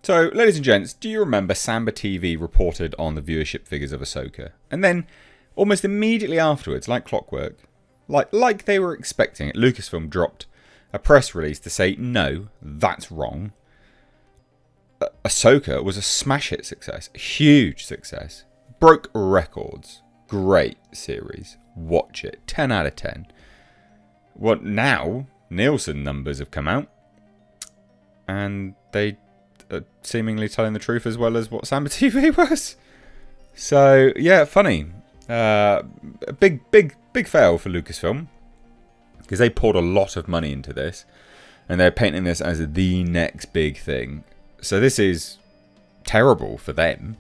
So, ladies and gents, do you remember Samba TV reported on the viewership figures of Ahsoka? And then, almost immediately afterwards, like clockwork, like they were expecting it, Lucasfilm dropped a press release to say, no, that's wrong. Ahsoka was a smash hit success, a huge success, broke records, great series, watch it, 10 out of 10. What now? Nielsen numbers have come out, and they are seemingly telling the truth as well as what Samba TV was. So yeah, funny. A big fail for Lucasfilm, because they poured a lot of money into this, and they're painting this as the next big thing. So this is terrible for them.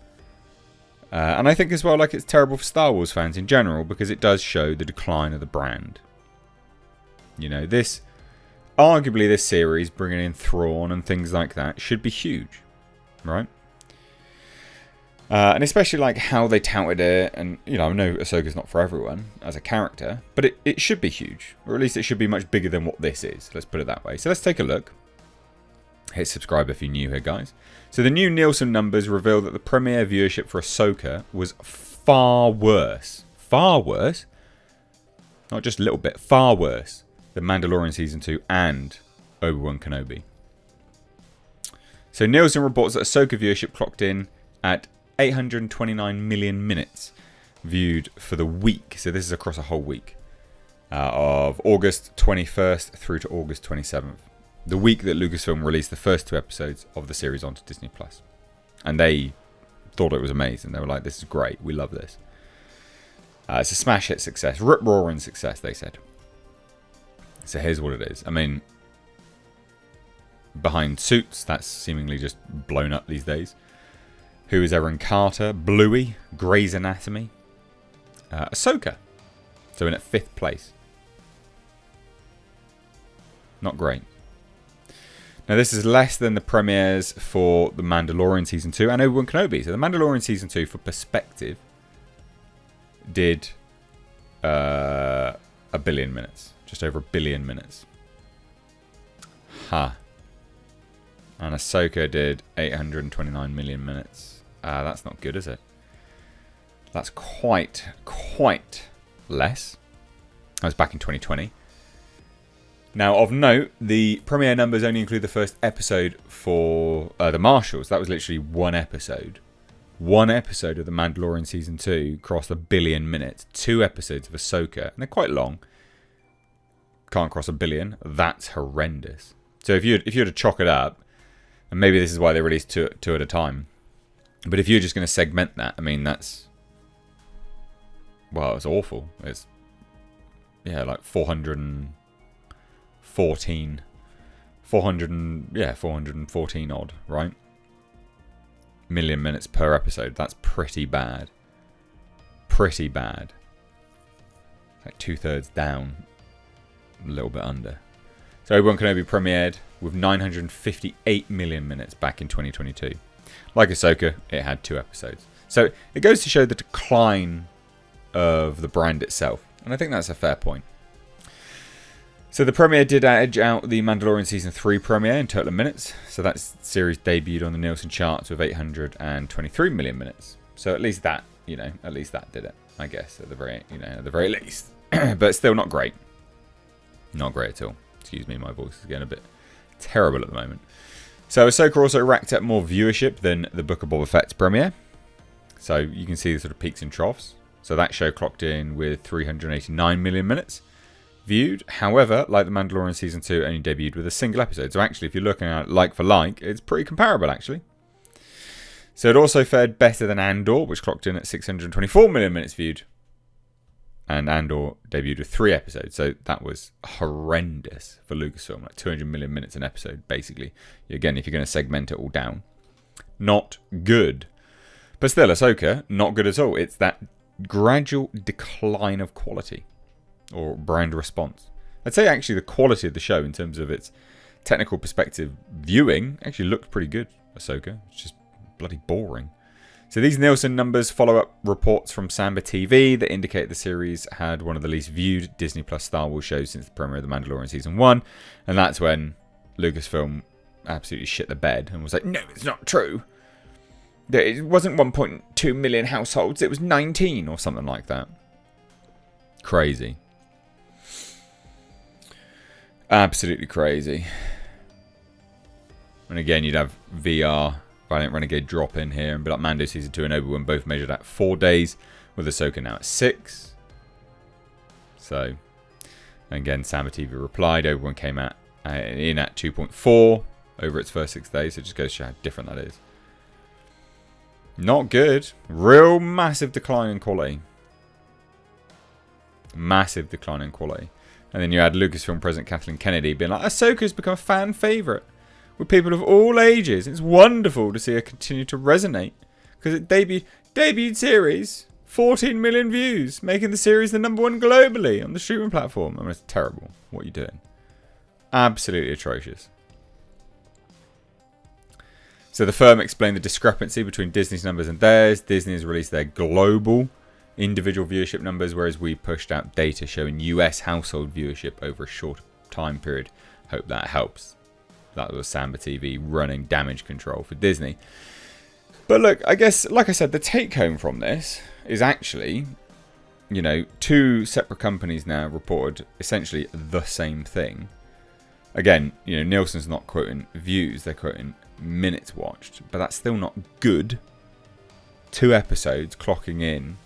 And I think as well, like, it's terrible for Star Wars fans in general, because it does show the decline of the brand. You know, arguably this series, bringing in Thrawn and things like that, should be huge, right? And especially like how they touted it, and you know, I know Ahsoka's not for everyone as a character, but it should be huge, or at least it should be much bigger than what this is. Let's put it that way. So let's take a look. Hit subscribe if you're new here, guys. So the new Nielsen numbers reveal that the premiere viewership for Ahsoka was far worse, not just a little bit, far worse than Mandalorian Season 2 and Obi-Wan Kenobi. So Nielsen reports that Ahsoka viewership clocked in at 829 million minutes viewed for the week. So this is across a whole week of August 21st through to August 27th. The week that Lucasfilm released the first 2 episodes of the series onto Disney+. And they thought it was amazing. They were like, this is great. We love this. It's a smash hit success. Rip-roaring success, they said. So here's what it is. I mean, behind Suits, that's seemingly just blown up these days. Who is Erin Carter? Bluey. Grey's Anatomy. Ahsoka. So in at 5th place. Not great. Now this is less than the premieres for The Mandalorian Season 2 and Obi-Wan Kenobi. So The Mandalorian Season 2, for perspective, did 1 billion minutes. Just over 1 billion minutes. And Ahsoka did 829 million minutes. That's not good, is it? That's quite less. That was back in 2020. Now, of note, the premiere numbers only include the first episode for The Marshals. That was literally 1 episode. 1 episode of The Mandalorian Season 2 crossed 1 billion minutes. 2 episodes of Ahsoka, and they're quite long. Can't cross 1 billion. That's horrendous. So if you were to chalk it up, and maybe this is why they released two at a time, but if you're just going to segment that, I mean, that's, well, it's awful. It's, yeah, like 414 odd, right? Million minutes per episode. That's pretty bad. Pretty bad. Like 2/3 down. A little bit under. So Obi-Wan Kenobi premiered with 958 million minutes back in 2022. Like Ahsoka, it had 2 episodes. So it goes to show the decline of the brand itself. And I think that's a fair point. So the premiere did edge out the Mandalorian Season 3 premiere in total minutes. So that series debuted on the Nielsen charts with 823 million minutes. So at least that, at least that did it, I guess, at the very least. But still not great. Not great at all. Excuse me, my voice is getting a bit terrible at the moment. So Ahsoka also racked up more viewership than the Book of Boba Fett's premiere. So you can see the sort of peaks and troughs. So that show clocked in with 389 million minutes viewed. However, like The Mandalorian Season 2, only debuted with a single episode. So actually, if you're looking at it like for like, it's pretty comparable, actually. So it also fared better than Andor, which clocked in at 624 million minutes viewed. And Andor debuted with 3 episodes. So that was horrendous for Lucasfilm. Like 200 million minutes an episode, basically. Again, if you're going to segment it all down. Not good. But still, Ahsoka, not good at all. It's that gradual decline of quality. Or brand response. I'd say actually the quality of the show in terms of its technical perspective viewing actually looked pretty good, Ahsoka. It's just bloody boring. So these Nielsen numbers follow up reports from Samba TV that indicate the series had one of the least viewed Disney Plus Star Wars shows since the premiere of The Mandalorian Season 1. And that's when Lucasfilm absolutely shit the bed and was like, no, it's not true. It wasn't 1.2 million households, it was 19 or something like that. Crazy. Absolutely crazy. And again, you'd have VR, Valiant Renegade drop in here and be like Mando Season 2 and Obi-Wan both measured at 4 days, with Ahsoka now at 6. So, again, Samba TV replied, Obi-Wan came in at 2.4 over its first 6 days, so it just goes to show how different that is. Not good. Real massive decline in quality. Massive decline in quality. And then you had Lucasfilm President Kathleen Kennedy being like, Ahsoka's become a fan favourite with people of all ages. It's wonderful to see her continue to resonate. Because it debuted series, 14 million views, making the series the #1 globally on the streaming platform. I mean, it's terrible. What are you doing? Absolutely atrocious. So the firm explained the discrepancy between Disney's numbers and theirs. Disney has released their global individual viewership numbers, whereas we pushed out data showing US household viewership over a short time period. Hope that helps. That was Samba TV running damage control for Disney. But look, I guess, like I said, the take home from this is actually, you know, 2 separate companies now reported essentially the same thing. Again, you know, Nielsen's not quoting views, they're quoting minutes watched, but that's still not good. 2 episodes clocking in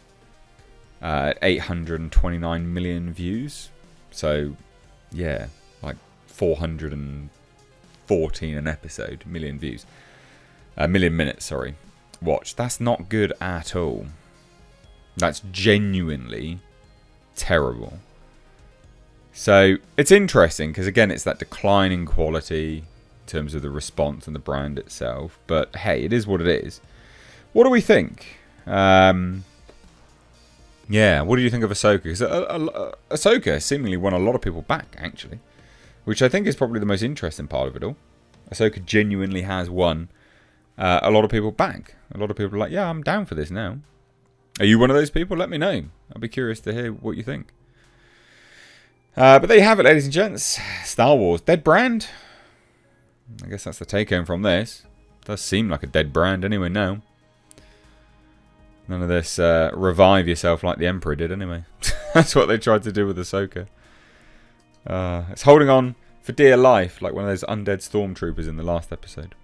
829 million views. So, yeah, like 414 an episode, million views. Million minutes, sorry, watched. That's not good at all. That's genuinely terrible. So, it's interesting because, again, it's that decline in quality in terms of the response and the brand itself. But, hey, it is what it is. What do we think? Yeah, what do you think of Ahsoka? Because Ahsoka seemingly won a lot of people back, actually. Which I think is probably the most interesting part of it all. Ahsoka genuinely has won a lot of people back. A lot of people are like, yeah, I'm down for this now. Are you one of those people? Let me know. I'll be curious to hear what you think. But there you have it, ladies and gents. Star Wars, dead brand. I guess that's the take home from this. Does seem like a dead brand anyway now. None of this revive yourself like the Emperor did anyway. That's what they tried to do with Ahsoka. It's holding on for dear life like one of those undead stormtroopers in the last episode.